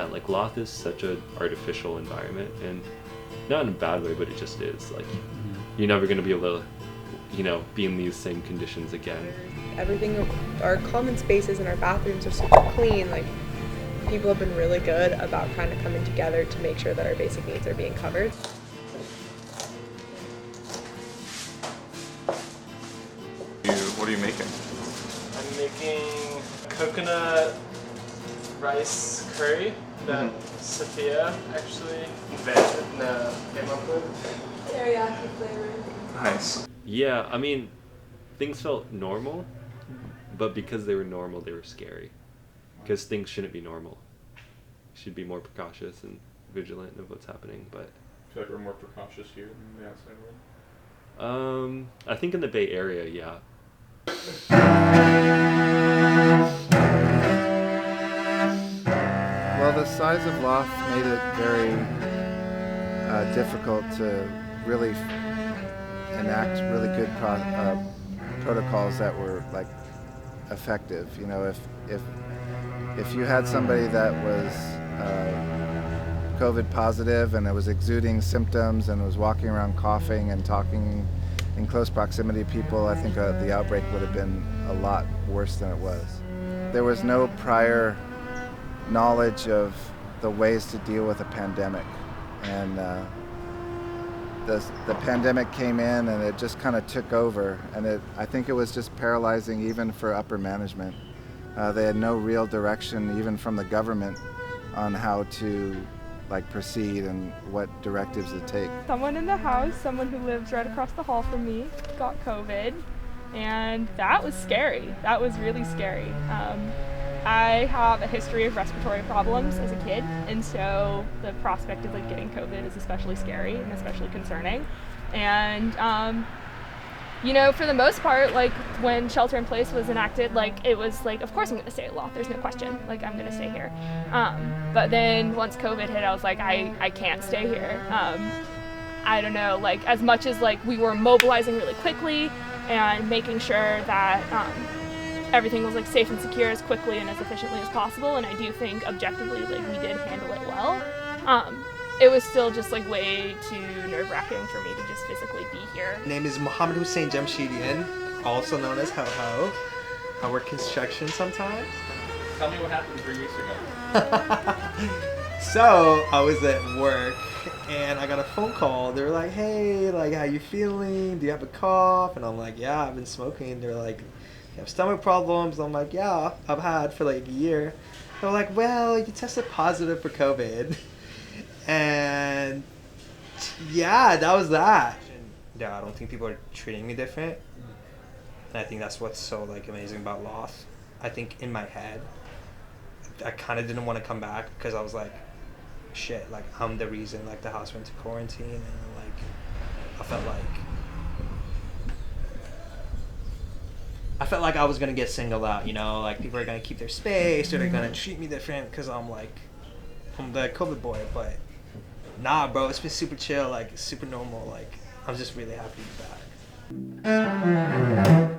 yeah, like Loth is such an artificial environment, and not in a bad way, but it just is. Like, you're never going to be able to, you know, be in these same conditions again. Everything, our common spaces and our bathrooms are super clean. Like, people have been really good about kind of coming together to make sure that our basic needs are being covered. What are you making? I'm making coconut rice curry that Sophia actually invented and came up with. Teriyaki flavor. Nice. Yeah, I mean, things felt normal, but because they were normal, they were scary. Because things shouldn't be normal. You should be more precautious and vigilant of what's happening, but... I feel like we're more precautious here than the outside world. I think in the Bay Area, yeah. Well, the size of Loth made it very difficult to really enact really good protocols that were like effective. You know, if you had somebody that was COVID positive and it was exuding symptoms and was walking around coughing and talking in close proximity to people, I think the outbreak would have been a lot worse than it was. There was no prior knowledge of the ways to deal with a pandemic, and the pandemic came in and it just kind of took over, and I think it was just paralyzing even for upper management. They had no real direction even from the government on how to proceed and what directives to take. Someone in the house, someone who lives right across the hall from me, got COVID, and that was scary. That was really scary. I have a history of respiratory problems as a kid, and so the prospect of getting COVID is especially scary and especially concerning. And you know, for the most part, when shelter in place was enacted, it was of course I'm gonna stay at Loth, there's no question, I'm gonna stay here. But then once COVID hit, I was I can't stay here. I don't know, as much as we were mobilizing really quickly and making sure that everything was safe and secure as quickly and as efficiently as possible, and I do think objectively we did handle it well. It was still just way too nerve-wracking for me to just physically be here. My name is Mohammed Hussein Jamshidian, also known as Hoho. I work construction sometimes. Tell me what happened 3 weeks ago. So I was at work and I got a phone call. They were like, hey, how you feeling? Do you have a cough? And I'm like, yeah, I've been smoking. They're like, you have stomach problems? I'm like, yeah, I've had for a year. They're like, well, you tested positive for COVID. And yeah, that was that. Yeah, I don't think people are treating me different. And I think that's what's so amazing about Loth. I think in my head, I kind of didn't want to come back because I was like, shit, I'm the reason the house went to quarantine, and I felt like I was gonna get singled out, you know, people are gonna keep their space or they're gonna treat me different because I'm the COVID boy. But nah, bro, it's been super chill, super normal. I'm just really happy to be back.